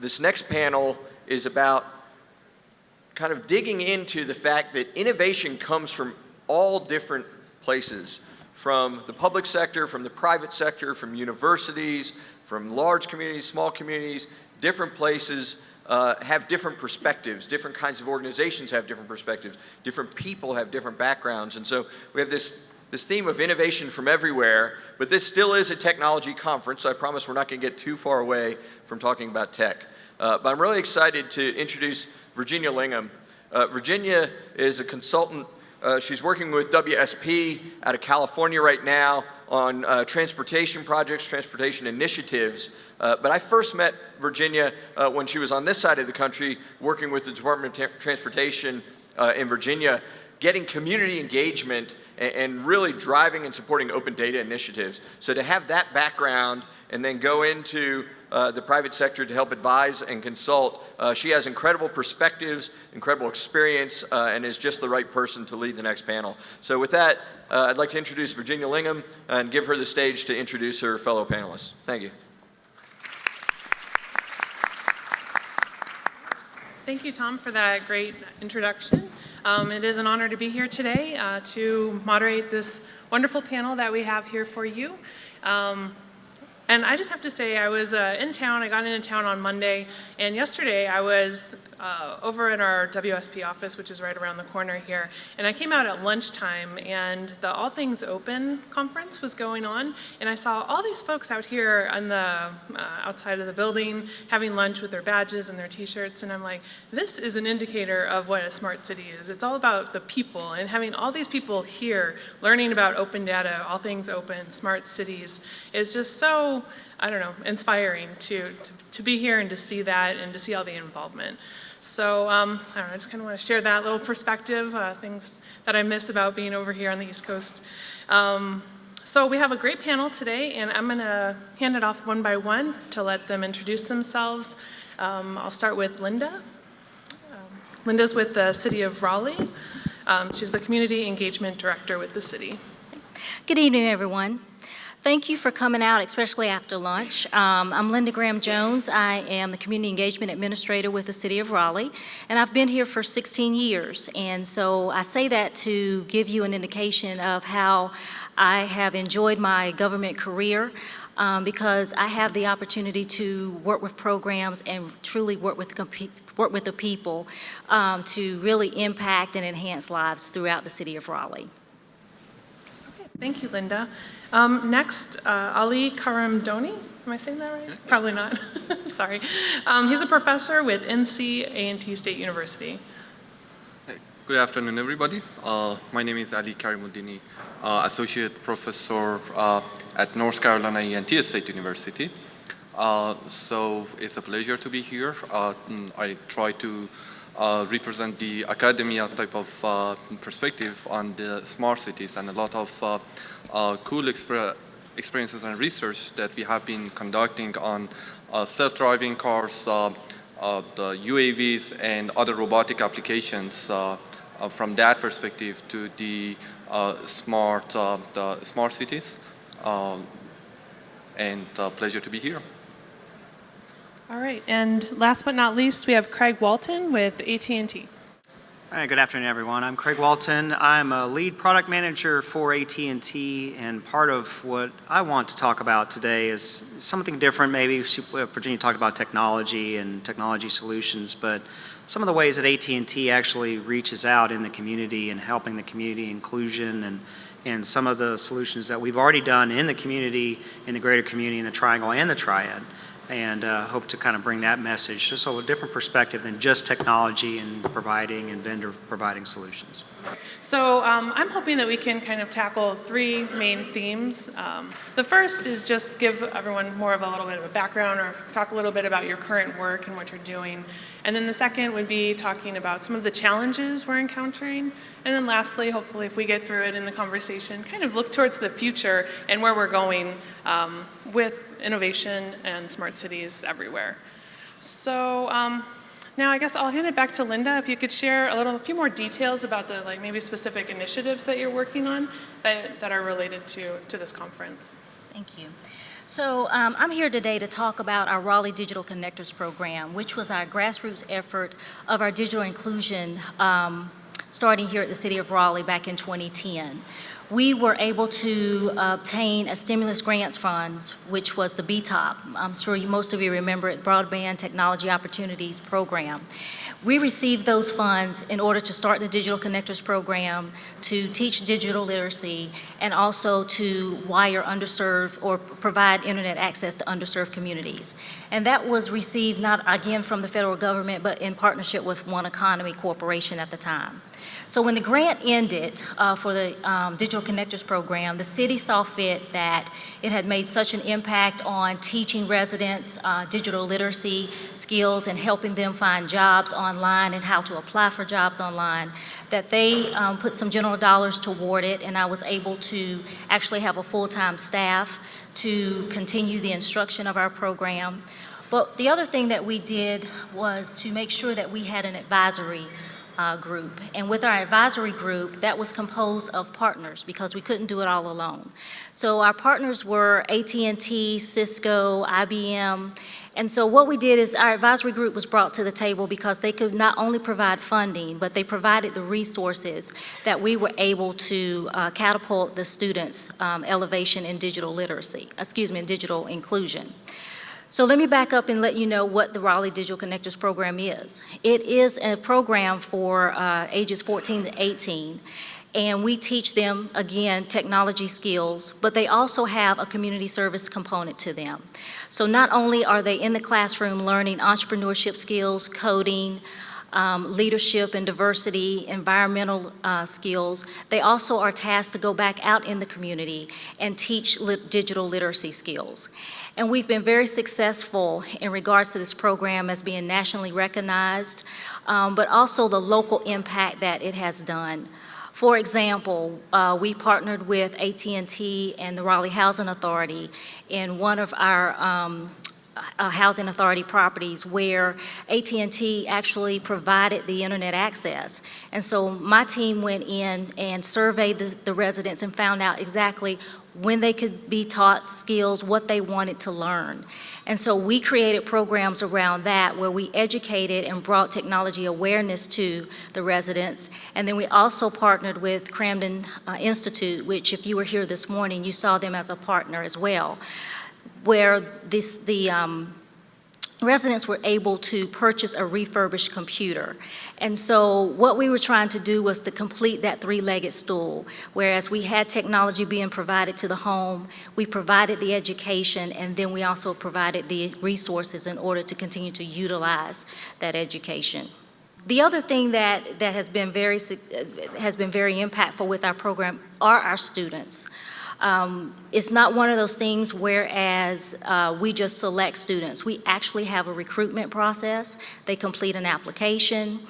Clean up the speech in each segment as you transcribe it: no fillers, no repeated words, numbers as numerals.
this next panel is about kind of digging into the fact that innovation comes from all different places, from the public sector, from the private sector, from universities, from large communities, small communities. Different places have different perspectives. Different kinds of organizations have different perspectives. Different people have different backgrounds. And so we have this theme of innovation from everywhere, but this still is a technology conference, so I promise we're not going to get too far away from talking about tech. But I'm really excited to introduce Virginia Lingham. Virginia is a consultant. She's working with WSP out of California right now on transportation projects, transportation initiatives. But I first met Virginia when she was on this side of the country working with the Department of Transportation in Virginia, getting community engagement and really driving and supporting open data initiatives. So to have that background and then go into the private sector to help advise and consult, she has incredible perspectives, incredible experience, and is just the right person to lead the next panel. So with that, I'd like to introduce Virginia Lingham and give her the stage to introduce her fellow panelists. Thank you. Thank you, Tom, for that great introduction. It is an honor to be here today to moderate this wonderful panel that we have here for you. And I just have to say, I was in town. I got into town on Monday, and yesterday I was over in our WSP office, which is right around the corner here, and I came out at lunchtime, and the All Things Open conference was going on, and I saw all these folks out here on the outside of the building having lunch with their badges and their t-shirts, and I'm like, this is an indicator of what a smart city is. It's all about the people, and having all these people here learning about open data, all things open, smart cities, is just so, I don't know, inspiring to be here and to see that and to see all the involvement. So I don't know, I just kind of want to share that little perspective, things that I miss about being over here on the East Coast. So we have a great panel today, and I'm going to hand it off one by one to let them introduce themselves. I'll start with Linda. Linda's with the City of Raleigh. She's the Community Engagement Director with the city. Good evening, everyone. Thank you for coming out, especially after lunch. I'm Linda Graham-Jones. I am the Community Engagement Administrator with the City of Raleigh, and I've been here for 16 years. And so I say that to give you an indication of how I have enjoyed my government career, because I have the opportunity to work with programs and truly work with the people to really impact and enhance lives throughout the City of Raleigh. Okay, thank you, Linda. Next, Ali Karimoddini. Am I saying that right? Probably not. Sorry. He's a professor with AT&T State University. Hey, good afternoon, everybody. My name is Ali Karimoddini, Associate Professor at North Carolina A&T State University. So it's a pleasure to be here. I try to represent the academia type of perspective on the smart cities and a lot of cool experiences and research that we have been conducting on self-driving cars, the UAVs, and other robotic applications from that perspective to the smart cities. And pleasure to be here. All right, and last but not least, we have Craig Walton with AT&T. Hi, good afternoon, everyone. I'm Craig Walton. I'm a lead product manager for AT&T, and part of what I want to talk about today is something different. Maybe Virginia talked about technology and technology solutions, but some of the ways that AT&T actually reaches out in the community and helping the community inclusion, and some of the solutions that we've already done in the community, in the greater community, in the Triangle and the Triad. And hope to kind of bring that message, just so a different perspective than just technology and providing and vendor providing solutions. So I'm hoping that we can kind of tackle three main themes. The first is just give everyone more of a little bit of a background or talk a little bit about your current work and what you're doing. And then the second would be talking about some of the challenges we're encountering. And then lastly, hopefully if we get through it in the conversation, kind of look towards the future and where we're going with innovation and smart cities everywhere. So now I guess I'll hand it back to Linda. If you could share a few more details about the maybe specific initiatives that you're working on that are related to this conference. Thank you. So I'm here today to talk about our Raleigh Digital Connectors program, which was our grassroots effort of our digital inclusion starting here at the City of Raleigh back in 2010. We were able to obtain a stimulus grants funds, which was the BTOP. I'm sure most of you remember it, Broadband Technology Opportunities Program. We received those funds in order to start the Digital Connectors program, to teach digital literacy, and also to wire underserved or provide internet access to underserved communities. And that was received not again from the federal government, but in partnership with One Economy Corporation at the time. So when the grant ended for the Digital Connectors program, the city saw fit that it had made such an impact on teaching residents digital literacy skills and helping them find jobs online and how to apply for jobs online, that they put some general dollars toward it, and I was able to actually have a full-time staff to continue the instruction of our program. But the other thing that we did was to make sure that we had an advisory group. And with our advisory group, that was composed of partners because we couldn't do it all alone. So our partners were AT&T, Cisco, IBM. And so what we did is our advisory group was brought to the table because they could not only provide funding, but they provided the resources that we were able to catapult the students' elevation in digital literacy, in digital inclusion. So let me back up and let you know what the Raleigh Digital Connectors program is. It is a program for ages 14 to 18, and we teach them, again, technology skills, but they also have a community service component to them. So not only are they in the classroom learning entrepreneurship skills, coding, leadership and diversity, environmental skills, they also are tasked to go back out in the community and teach digital literacy skills. And we've been very successful in regards to this program as being nationally recognized, but also the local impact that it has done. For example, we partnered with AT&T and the Raleigh Housing Authority in one of our housing authority properties where AT&T actually provided the internet access. And so my team went in and surveyed the residents and found out exactly when they could be taught skills, what they wanted to learn. And so we created programs around that where we educated and brought technology awareness to the residents. And then we also partnered with Camden Institute, which if you were here this morning, you saw them as a partner as well, where the residents were able to purchase a refurbished computer. And so what we were trying to do was to complete that three-legged stool, whereas we had technology being provided to the home, we provided the education, and then we also provided the resources in order to continue to utilize that education. The other thing that has been very impactful with our program are our students. It's not one of those things whereas we just select students. We actually have a recruitment process. They complete an application,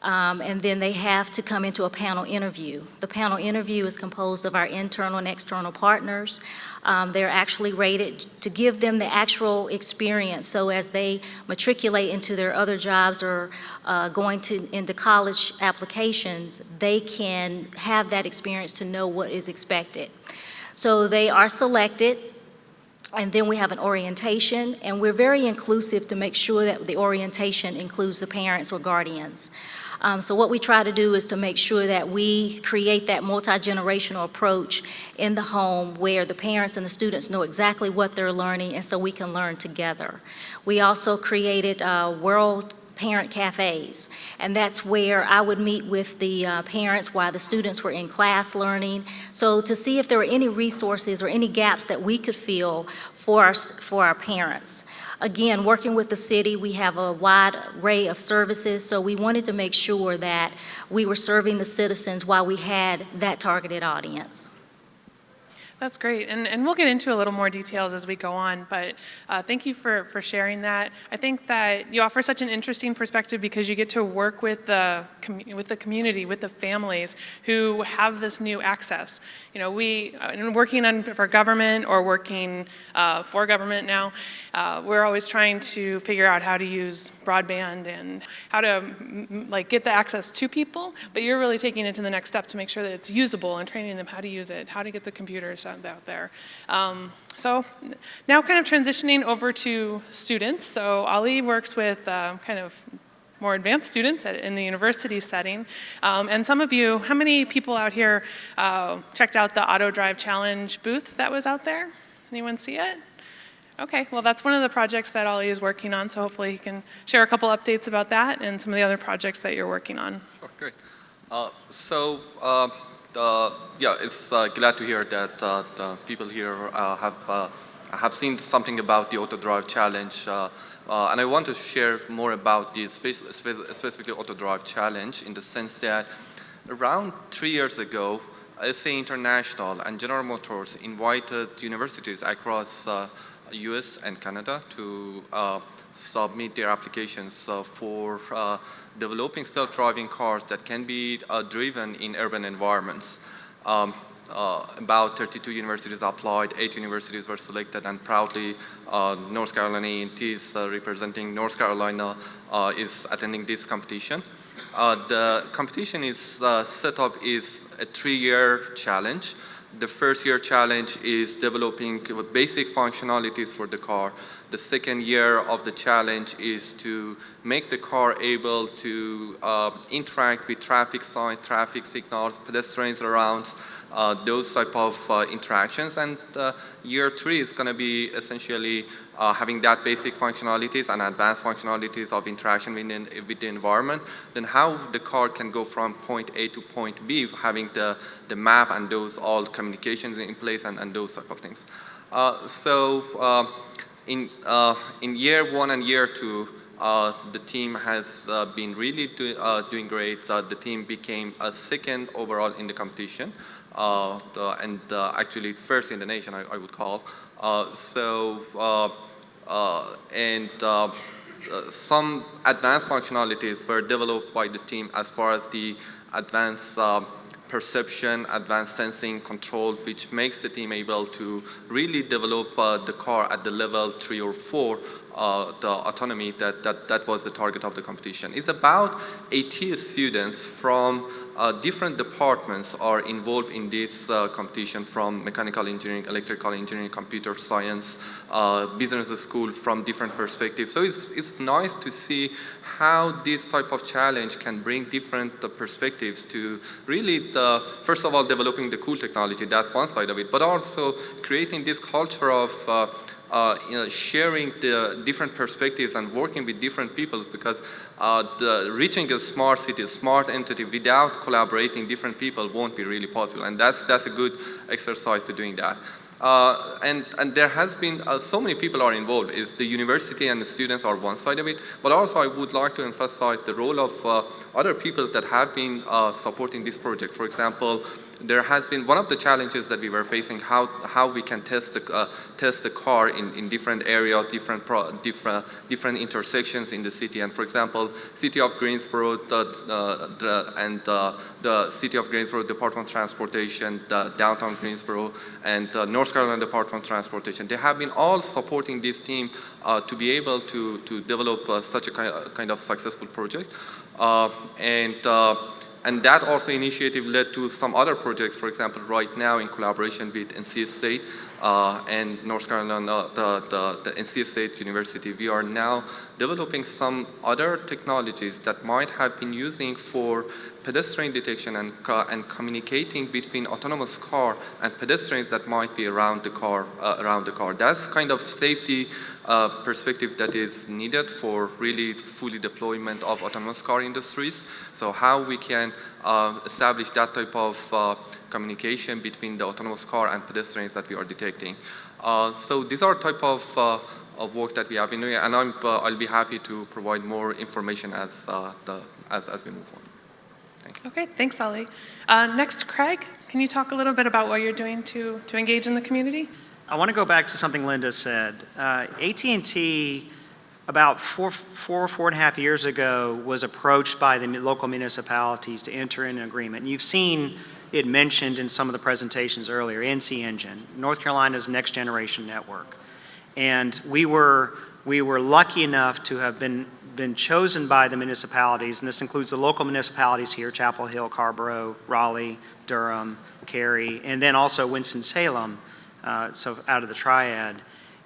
and then they have to come into a panel interview. The panel interview is composed of our internal and external partners. They're actually rated to give them the actual experience, so as they matriculate into their other jobs or going into college applications, they can have that experience to know what is expected. So they are selected, and then we have an orientation, and we're very inclusive to make sure that the orientation includes the parents or guardians. So what we try to do is to make sure that we create that multi-generational approach in the home where the parents and the students know exactly what they're learning, and so we can learn together. We also created World Parent Cafes, and that's where I would meet with the parents while the students were in class learning, so to see if there were any resources or any gaps that we could fill for our parents. Again, working with the city, we have a wide array of services, so we wanted to make sure that we were serving the citizens while we had that targeted audience. That's great, and we'll get into a little more details as we go on, but thank you for sharing that. I think that you offer such an interesting perspective because you get to work with the community, with the families who have this new access. You know, working for government or working for government now, we're always trying to figure out how to use broadband and how to like get the access to people, but you're really taking it to the next step to make sure that it's usable and training them how to use it, how to get the computers out there. So now kind of transitioning over to students. So Ali works with kind of more advanced students in the university setting. And some of you, how many people out here checked out the Auto Drive Challenge booth that was out there? Anyone see it? Okay, well that's one of the projects that Ali is working on, so hopefully he can share a couple updates about that and some of the other projects that you're working on. Oh, great. Yeah, it's glad to hear that the people here have seen something about the Auto Drive Challenge, and I want to share more about the specifically Auto Drive Challenge in the sense that around 3 years ago, SA International and General Motors invited universities across US and Canada to submit their applications for developing self-driving cars that can be driven in urban environments. About 32 universities applied, 8 universities were selected, and proudly North Carolina A&T is representing North Carolina is attending this competition. The competition is set up is a 3-year challenge. The first year challenge is developing basic functionalities for the car. The second year of the challenge is to make the car able to interact with traffic signs, traffic signals, pedestrians around, those type of interactions. And year 3 is going to be essentially having that basic functionalities and advanced functionalities of interaction with the environment. Then how the car can go from point A to point B, having the map and those all communications in place and those type of things. In year 1 and year 2, the team has been really doing great. The team became second overall in the competition, and actually first in the nation, I would call. Some advanced functionalities were developed by the team as far as the advanced perception, advanced sensing, control, which makes the team able to really develop the car at the level 3 or 4, the autonomy that was the target of the competition. It's about 80 students from different departments are involved in this competition, from mechanical engineering, electrical engineering, computer science, business school, from different perspectives. So it's nice to see how this type of challenge can bring different perspectives to really, first of all, developing the cool technology. That's one side of it, but also creating this culture of sharing the different perspectives and working with different people, because reaching a smart city, a smart entity without collaborating different people won't be really possible, and that's a good exercise to doing that. And there has been so many people are involved. Is the university and the students are one side of it, but also I would like to emphasize the role of other people that have been supporting this project. For example, there has been one of the challenges that we were facing, how we can test the car in different areas, different intersections in the city. And for example, City of Greensboro the City of Greensboro Department of Transportation, the Downtown Greensboro, and North Carolina Department of Transportation, they have been all supporting this team to be able to develop such a kind of successful project. And that also initiative led to some other projects. For example, right now in collaboration with NC State and North Carolina, the NC State University, we are now developing some other technologies that might have been using for pedestrian detection and communicating between autonomous car and pedestrians that might be around the car. That's kind of safety perspective that is needed for really fully deployment of autonomous car industries. So how we can establish that type of communication between the autonomous car and pedestrians that we are detecting. So these are type of work that we have been doing, and I'll be happy to provide more information as we move on. Okay, thanks, Ali. Next, Craig, can you talk a little bit about what you're doing to engage in the community? I want to go back to something Linda said. AT&T, about four and a half years ago, was approached by the local municipalities to enter in an agreement. And you've seen it mentioned in some of the presentations earlier, NC Engine, North Carolina's next generation network. And we were lucky enough to have been chosen by the municipalities, and this includes the local municipalities here, Chapel Hill, Carrboro, Raleigh, Durham, Cary, and then also Winston-Salem, so out of the triad.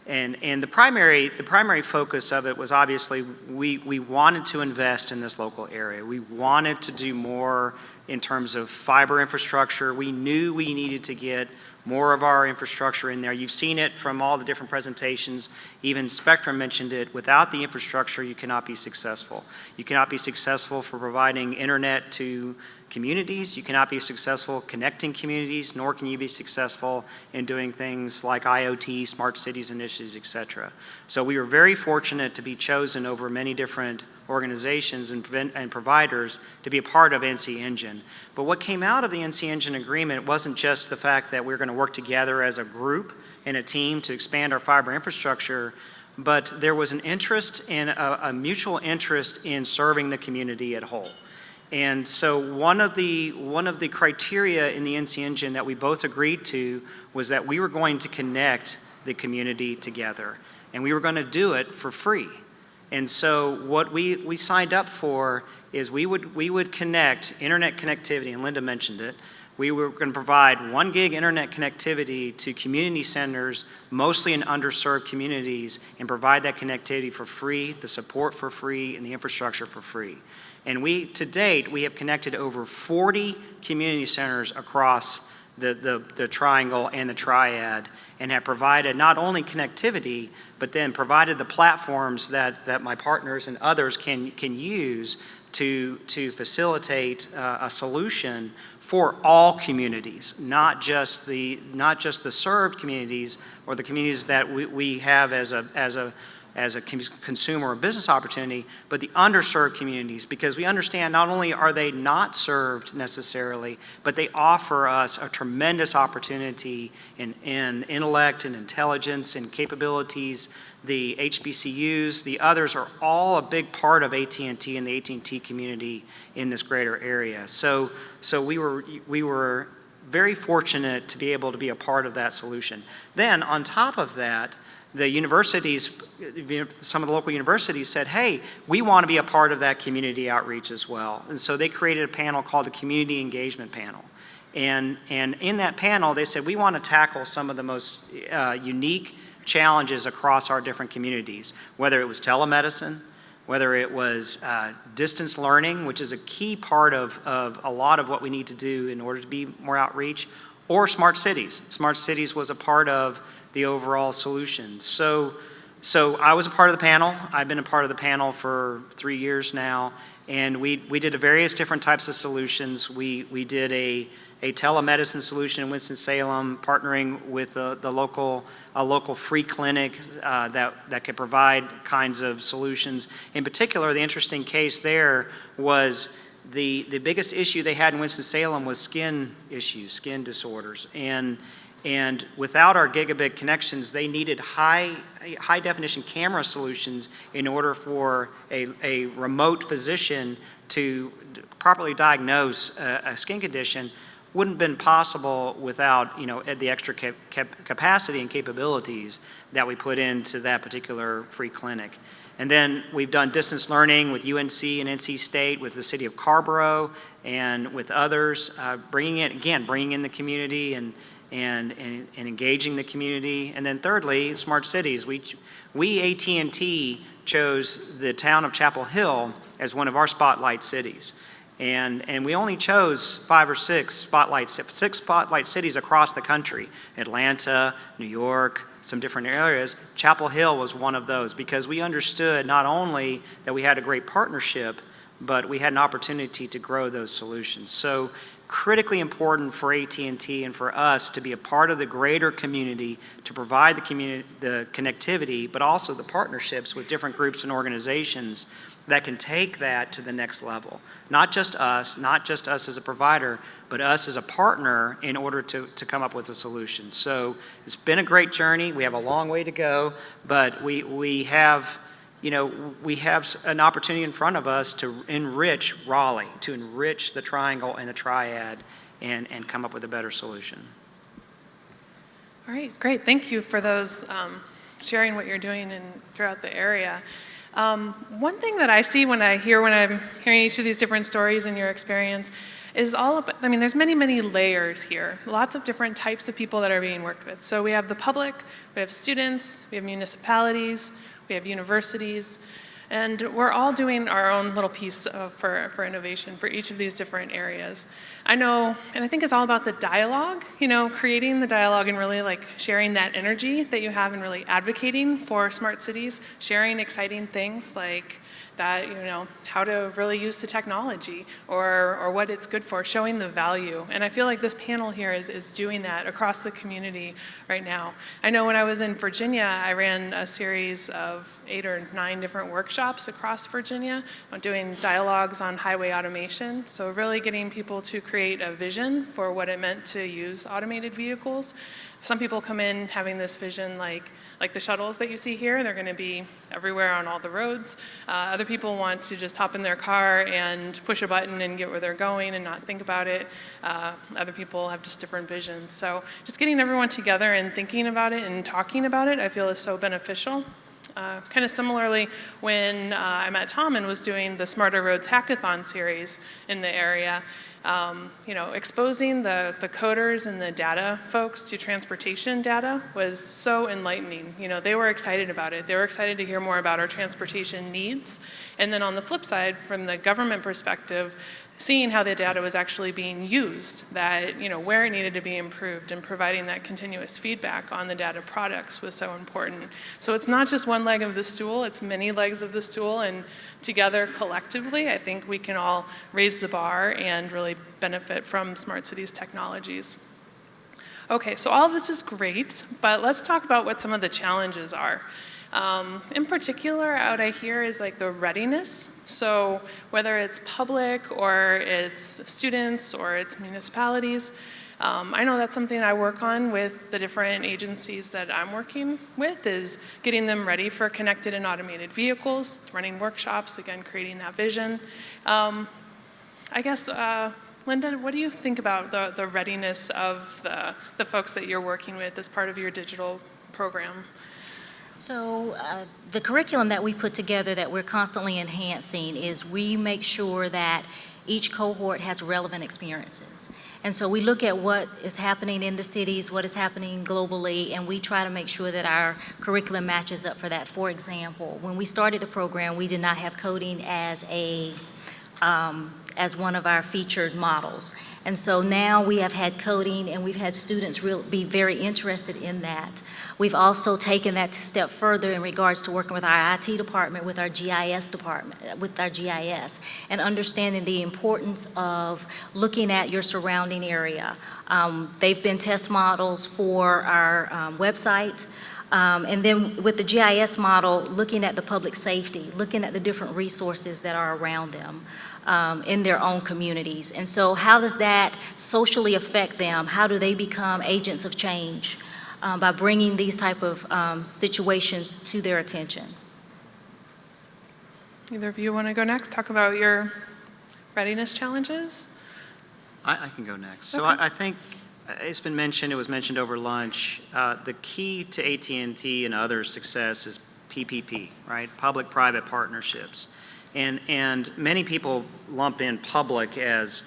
And the primary focus of it was obviously we wanted to invest in this local area. We wanted to do more in terms of fiber infrastructure. We knew we needed to get more of our infrastructure in there. You've seen it from all the different presentations. Even Spectrum mentioned it. Without the infrastructure, you cannot be successful. You cannot be successful for providing internet to communities. You cannot be successful connecting communities, nor can you be successful in doing things like IoT, smart cities initiatives, et cetera. So we were very fortunate to be chosen over many different organizations and providers to be a part of NC Engine. But what came out of the NC Engine agreement wasn't just the fact that we're going to work together as a group and a team to expand our fiber infrastructure, but there was an interest in a mutual interest in serving the community at whole. And so one of the criteria in the NC Engine that we both agreed to was that we were going to connect the community together, and we were going to do it for free. And so what we signed up for is we would connect internet connectivity, and Linda mentioned it. We were going to provide 1 gig internet connectivity to community centers, mostly in underserved communities, and provide that connectivity for free, the support for free, and the infrastructure for free. And to date, we have connected over 40 community centers across the triangle and the triad, and have provided not only connectivity, but then provided the platforms that my partners and others can use to facilitate a solution for all communities, not just the served communities or the communities that we have as a consumer or business opportunity, but the underserved communities, because we understand not only are they not served necessarily, but they offer us a tremendous opportunity in intellect and intelligence and capabilities. The HBCUs, the others are all a big part of AT&T and the AT&T community in this greater area. So we were very fortunate to be able to be a part of that solution. Then on top of that, the universities, some of the local universities said, hey, we want to be a part of that community outreach as well. And so they created a panel called the Community Engagement Panel. And in that panel, they said, we want to tackle some of the most unique challenges across our different communities, whether it was telemedicine, whether it was distance learning, which is a key part of a lot of what we need to do in order to be more outreach, or smart cities. Smart cities was a part of the overall solution. So I was a part of the panel. I've been a part of the panel for 3 years now, and we did various different types of solutions. We did a telemedicine solution in Winston-Salem, partnering with a local free clinic that could provide kinds of solutions. In particular, the interesting case there was the biggest issue they had in Winston-Salem was skin issues, skin disorders, and without our gigabit connections, they needed high definition camera solutions in order for a remote physician to properly diagnose a skin condition. Wouldn't have been possible without the extra capacity and capabilities that we put into that particular free clinic. And then we've done distance learning with UNC and NC State, with the city of Carrboro, and with others, bringing in the community and engaging the community. And then thirdly, smart cities. We AT&T chose the town of Chapel Hill as one of our spotlight cities. And we only chose 5 or 6 spotlight cities across the country: Atlanta, New York, some different areas. Chapel Hill was one of those, because we understood not only that we had a great partnership, but we had an opportunity to grow those solutions. So critically important for AT&T and for us to be a part of the greater community, to provide the connectivity, but also the partnerships with different groups and organizations that can take that to the next level. Not just us as a provider, but us as a partner in order to come up with a solution. So it's been a great journey. We have a long way to go, but we have an opportunity in front of us to enrich Raleigh, to enrich the triangle and the triad, and come up with a better solution. All right, great. Thank you for those sharing what you're doing throughout the area. One thing that I see when I'm hearing each of these different stories and your experience is there's many, many layers here. Lots of different types of people that are being worked with. So we have the public, we have students, we have municipalities, we have universities, and we're all doing our own little piece for innovation for each of these different areas. I know, and I think it's all about the dialogue, creating the dialogue and really like sharing that energy that you have and really advocating for smart cities, sharing exciting things like that, how to really use the technology or what it's good for, showing the value. And I feel like this panel here is doing that across the community right now. I know when I was in Virginia, I ran a series of 8 or 9 different workshops across Virginia doing dialogues on highway automation. So really getting people to create a vision for what it meant to use automated vehicles. Some people come in having this vision like the shuttles that you see here, they're going to be everywhere on all the roads. Other people want to just hop in their car and push a button and get where they're going and not think about it. Other people have just different visions. So just getting everyone together and thinking about it and talking about it, I feel is so beneficial. Kind of similarly, when I met Tom and was doing the Smarter Roads Hackathon series in the area, exposing the coders and the data folks to transportation data was so enlightening. They were excited about it. They were excited to hear more about our transportation needs. And then on the flip side, from the government perspective, seeing how the data was actually being used, that, where it needed to be improved, and providing that continuous feedback on the data products was so important. So it's not just one leg of the stool, it's many legs of the stool, and together, collectively, I think we can all raise the bar and really benefit from smart cities technologies. Okay, so all of this is great, but let's talk about what some of the challenges are. In particular, what I hear is like the readiness. So whether it's public or it's students or it's municipalities, I know that's something I work on with the different agencies that I'm working with, is getting them ready for connected and automated vehicles, running workshops, again, creating that vision. I guess, Linda, what do you think about the readiness of the folks that you're working with as part of your digital program? So the curriculum that we put together that we're constantly enhancing is we make sure that each cohort has relevant experiences. And so we look at what is happening in the cities, what is happening globally, and we try to make sure that our curriculum matches up for that. For example, when we started the program, we did not have coding as one of our featured models. And so now we have had coding, and we've had students be very interested in that. We've also taken that a step further in regards to working with our IT department, with our GIS department, with our GIS, and understanding the importance of looking at your surrounding area. They've been test models for our website. And then with the GIS model, looking at the public safety, looking at the different resources that are around them in their own communities. And so how does that socially affect them? How do they become agents of change by bringing these type of situations to their attention? Either of you want to go next? Talk about your readiness challenges? I can go next. So Okay. I think it's been mentioned, it was mentioned over lunch, the key to AT&T and other success is PPP, right? Public-private partnerships. And many people lump in public as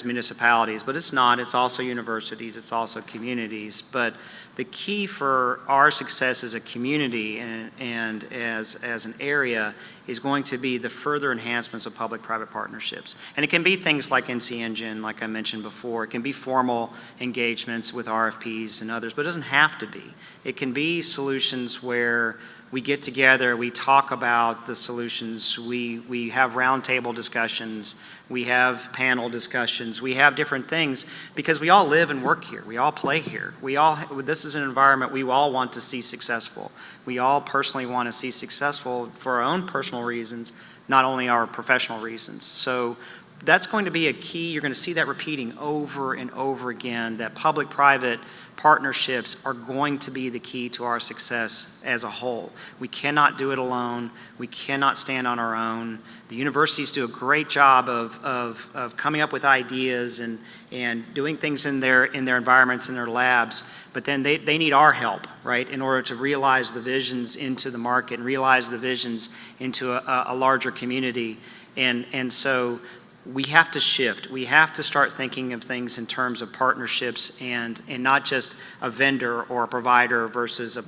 municipalities, but it's not. It's also universities, it's also communities. But the key for our success as a community and as an area is going to be the further enhancements of public-private partnerships. And it can be things like NC Engine, like I mentioned before. It can be formal engagements with RFPs and others, but it doesn't have to be. It can be solutions where we get together, we talk about the solutions, we have roundtable discussions, we have panel discussions, we have different things, because we all live and work here, we all play here. This is an environment we all want to see successful. We all personally want to see successful for our own personal reasons, not only our professional reasons. So that's going to be a key. You're going to see that repeating over and over again, that public-private partnerships are going to be the key to our success as a whole. We cannot do it alone. We cannot stand on our own. The universities do a great job of coming up with ideas and doing things in their environments, in their labs, but then they need our help, right, in order to realize the visions into the market and realize the visions into a larger community. And so we have to shift. We have to start thinking of things in terms of partnerships and not just a vendor or a provider versus a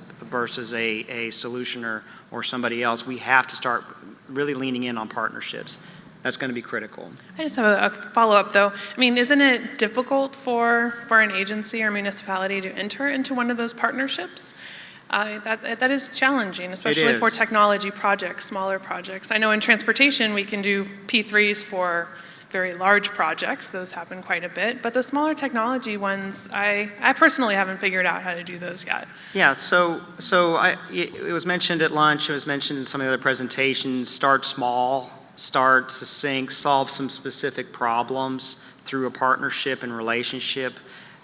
solutioner or somebody else. We have to start really leaning in on partnerships. That's going to be critical. I just have a follow-up, though. I mean, isn't it difficult for an agency or municipality to enter into one of those partnerships? That is challenging, especially for technology projects, smaller projects. I know in transportation we can do P3s for very large projects. Those happen quite a bit. But the smaller technology ones, I personally haven't figured out how to do those yet. Yeah, it was mentioned at lunch, it was mentioned in some of the other presentations, start small, start succinct, solve some specific problems through a partnership and relationship.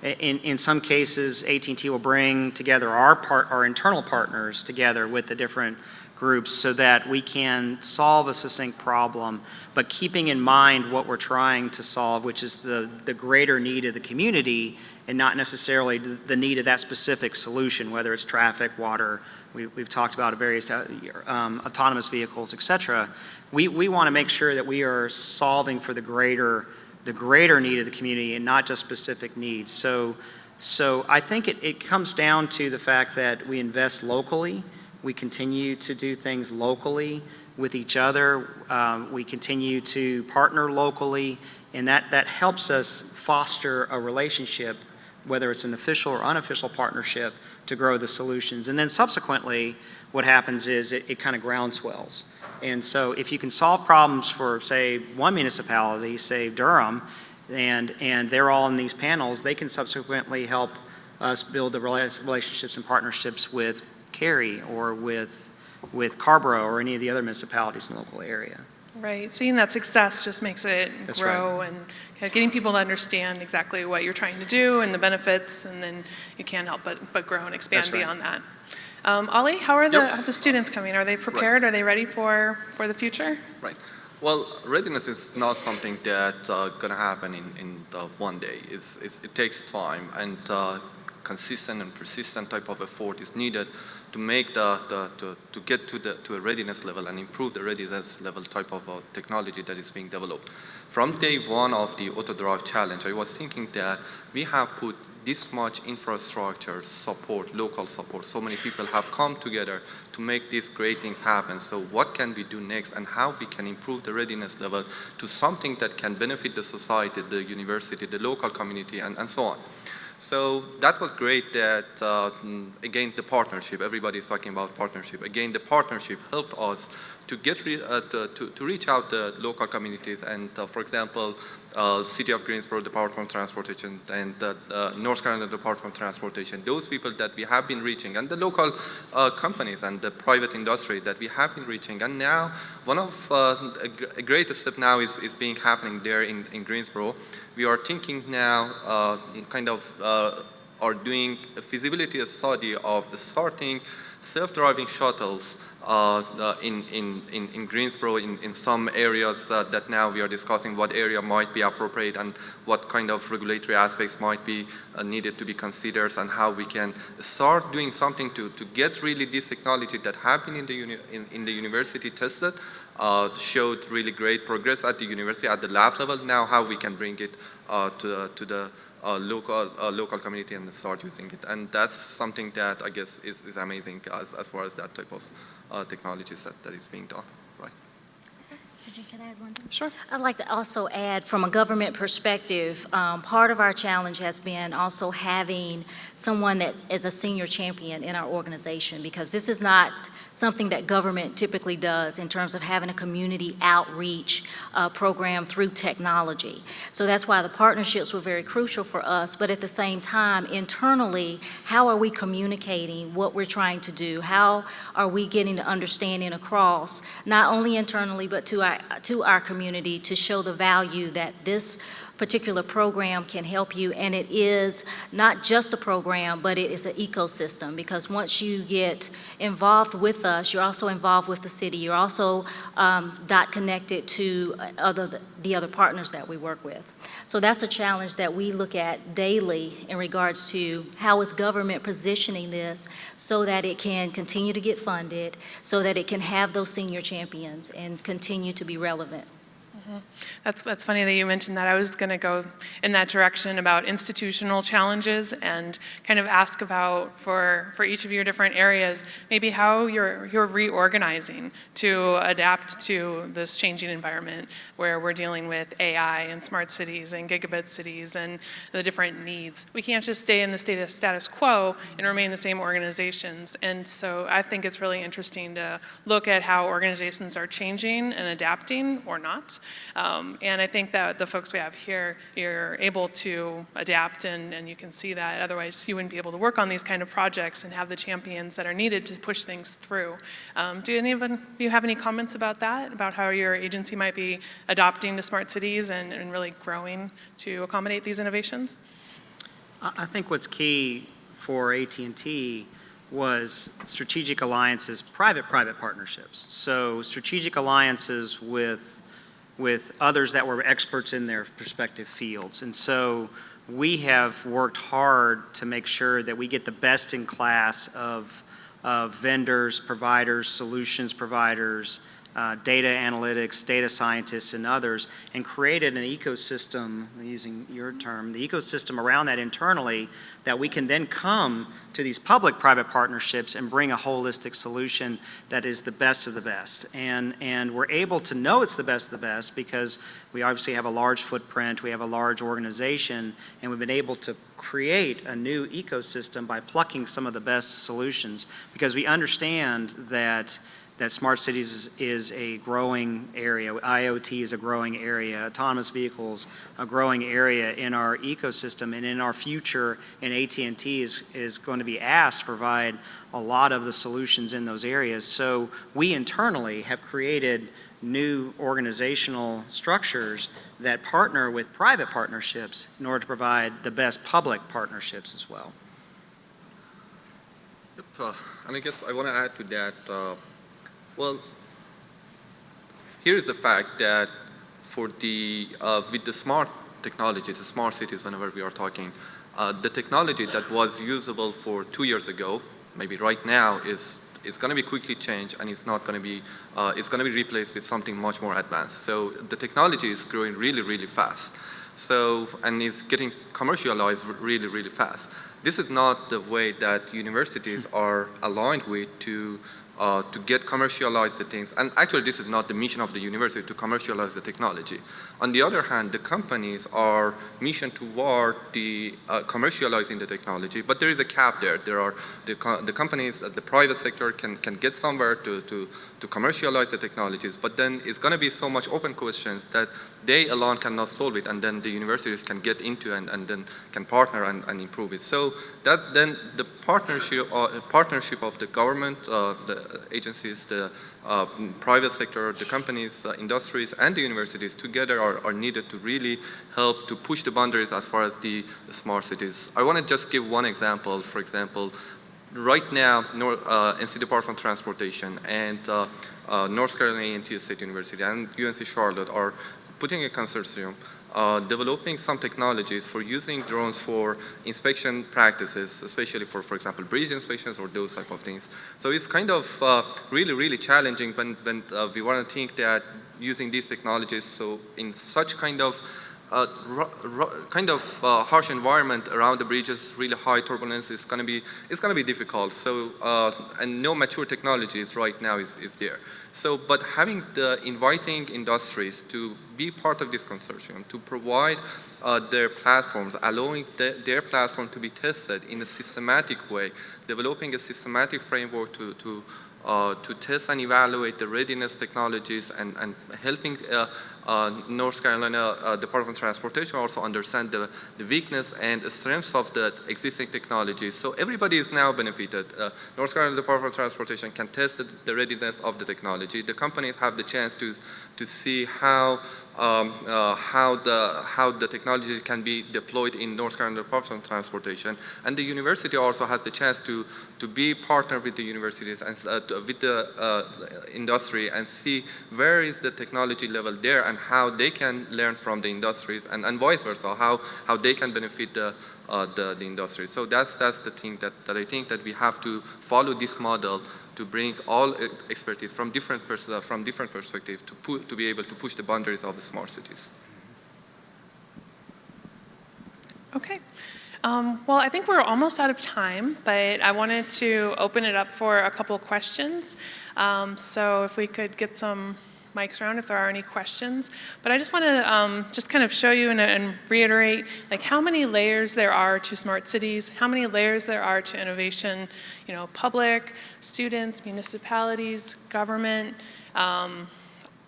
In some cases, AT&T will bring together our internal partners together with the different groups so that we can solve a succinct problem, but keeping in mind what we're trying to solve, which is the greater need of the community and not necessarily the need of that specific solution, whether it's traffic, water, we've talked about various autonomous vehicles, et cetera. We want to make sure that we are solving for the greater need of the community and not just specific needs. So I think it comes down to the fact that we invest locally. We continue to do things locally with each other. We continue to partner locally, and that helps us foster a relationship, whether it's an official or unofficial partnership, to grow the solutions. And then subsequently, what happens is it kind of groundswells. And so if you can solve problems for, say, one municipality, say Durham, and they're all in these panels, they can subsequently help us build the relationships and partnerships with Cary or with Carborough or any of the other municipalities in the local area. Right, seeing that success just makes it That's grow right. and getting people to understand exactly what you're trying to do and the benefits, and then you can't help but grow and expand That's right. beyond that. Ollie, how are the students coming? Are they prepared? Right. Are they ready for the future? Right. Well, readiness is not something that's going to happen in one day. It takes time, and consistent and persistent type of effort is needed to make to get to a readiness level and improve the readiness level type of technology that is being developed. From day one of the auto drive challenge, I was thinking that we have put this much infrastructure support, local support, so many people have come together to make these great things happen. So what can we do next, and how we can improve the readiness level to something that can benefit the society, the university, the local community, and so on. So that was great that, again, the partnership, everybody is talking about partnership. Again, the partnership helped us to get to reach out to local communities, and for example, City of Greensboro Department of Transportation and North Carolina Department of Transportation, those people that we have been reaching, and the local companies and the private industry that we have been reaching. And now, one of a great step now is being happening there in Greensboro. We are thinking now, are doing a feasibility study of starting self-driving shuttles in Greensboro in some areas that now we are discussing what area might be appropriate and what kind of regulatory aspects might be needed to be considered, and how we can start doing something to get really this technology that have been in the university tested, showed really great progress at the university at the lab level. Now how we can bring it to the local community and start using it. And that's something that I guess is amazing as far as that type of technologies that is being done. Right. Can I add one thing? Sure. I'd like to also add, from a government perspective, part of our challenge has been also having someone that is a senior champion in our organization, because this is not something that government typically does in terms of having a community outreach program through technology. So that's why the partnerships were very crucial for us, but at the same time, internally, how are we communicating what we're trying to do? How are we getting the understanding across, not only internally, but to our our community to show the value that this particular program can help you. And it is not just a program, but it is an ecosystem, because once you get involved with us, you're also involved with the city. You're also dot connected to the other partners that we work with. So that's a challenge that we look at daily in regards to how is government positioning this so that it can continue to get funded, so that it can have those senior champions and continue to be relevant. That's funny that you mentioned that. I was going to go in that direction about institutional challenges and kind of ask about for each of your different areas, maybe how you're reorganizing to adapt to this changing environment where we're dealing with AI and smart cities and gigabit cities and the different needs. We can't just stay in the state of status quo and remain the same organizations. And so I think it's really interesting to look at how organizations are changing and adapting or not. And I think that the folks we have here, you're able to adapt, and you can see that. Otherwise, you wouldn't be able to work on these kind of projects and have the champions that are needed to push things through. Do any of you have any comments about that, about how your agency might be adopting to smart cities and really growing to accommodate these innovations? I think what's key for AT&T was strategic alliances, private-private partnerships. So strategic alliances with others that were experts in their respective fields. And so we have worked hard to make sure that we get the best in class of vendors, providers, solutions providers, data analytics, data scientists, and others, and created an ecosystem, using your term, the ecosystem around that internally, that we can then come to these public-private partnerships and bring a holistic solution that is the best of the best. And we're able to know it's the best of the best because we obviously have a large footprint, we have a large organization, and we've been able to create a new ecosystem by plucking some of the best solutions, because we understand that smart cities is a growing area, IoT is a growing area, autonomous vehicles a growing area in our ecosystem, and in our future, and AT&T is going to be asked to provide a lot of the solutions in those areas. So we internally have created new organizational structures that partner with private partnerships in order to provide the best public partnerships as well. Yep, and I guess I want to add to that. Well, here is the fact that with the smart technology, the smart cities, whenever we are talking, the technology that was usable for 2 years ago, maybe right now, is going to be quickly changed, and it's not going to be, it's going to be replaced with something much more advanced. So the technology is growing really, really fast. So, and it's getting commercialized really, really fast. This is not the way that universities are aligned with to get commercialize the things. And actually, this is not the mission of the university, to commercialize the technology. On the other hand, the companies are mission toward the commercializing the technology, but there is a cap there. There are the companies, the private sector can get somewhere to commercialize the technologies, but then it's going to be so much open questions that they alone cannot solve it, and then the universities can get into and then can partner and improve it. So that then the partnership of the government, the agencies, the private sector, the companies, industries, and the universities together are needed to really help to push the boundaries as far as the smart cities. I want to just give one example. For example, right now, NC Department of Transportation and North Carolina A&T State University and UNC Charlotte are putting a consortium developing some technologies for using drones for inspection practices, especially for example, bridge inspections or those type of things. So it's kind of really, really challenging when we want to think that using these technologies, so in such kind of harsh environment around the bridges, really high turbulence, it's going to be difficult. So and no mature technologies right now is there. So, but having the inviting industries to be part of this consortium, to provide their platforms, allowing their platform to be tested in a systematic way, developing a systematic framework to to test and evaluate the readiness technologies and helping North Carolina Department of Transportation also understand the weakness and strengths of the existing technologies. So everybody is now benefited. North Carolina Department of Transportation can test the readiness of the technology. The companies have the chance to see how the technology can be deployed in North Carolina Department of Transportation, and the university also has the chance to be partner with the universities and with the industry and see where is the technology level there and how they can learn from the industries and vice versa, how they can benefit the industry. So that's the thing that I think that we have to follow this model to bring all expertise from different perspectives to be able to push the boundaries of the smart cities. Okay. Well, I think we're almost out of time, but I wanted to open it up for a couple questions. So if we could get some mics around if there are any questions. But I just want to just kind of show you and reiterate like how many layers there are to smart cities, how many layers there are to innovation, you know, public, students, municipalities, government,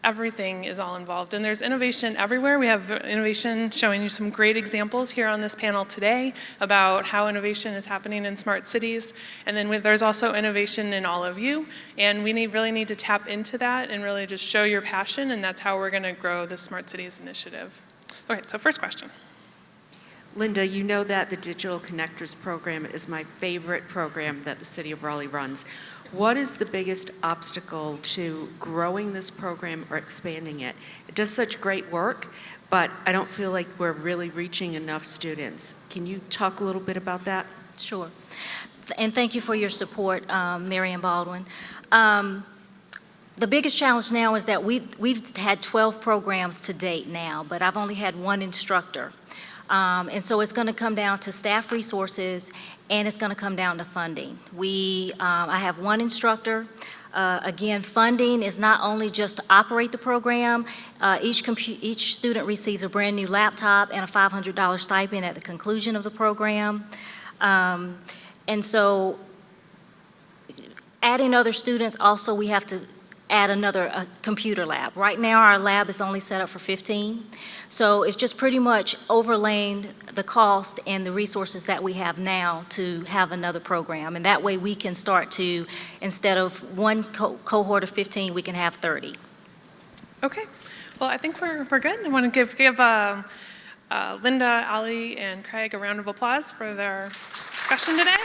everything is all involved. And there's innovation everywhere. We have innovation showing you some great examples here on this panel today about how innovation is happening in smart cities. And then there's also innovation in all of you. And we really need to tap into that and really just show your passion. And that's how we're going to grow the Smart Cities Initiative. Okay, so first question. Linda, you know that the Digital Connectors program is my favorite program that the City of Raleigh runs. What is the biggest obstacle to growing this program or expanding it? It does such great work, but I don't feel like we're really reaching enough students. Can you talk a little bit about that? Sure. And thank you for your support, Mary Ann Baldwin. The biggest challenge now is that we've had 12 programs to date now, but I've only had one instructor. And so it's going to come down to staff resources, and it's going to come down to funding. I have one instructor. Again, funding is not only just to operate the program. Each student receives a brand new laptop and a $500 stipend at the conclusion of the program. And so adding other students, also we have to add another computer lab. Right now our lab is only set up for 15. So it's just pretty much overlaying the cost and the resources that we have now to have another program. And that way we can start to, instead of one cohort of 15, we can have 30. Okay. Well, I think we're good. I want to give Linda, Ali, and Craig a round of applause for their discussion today.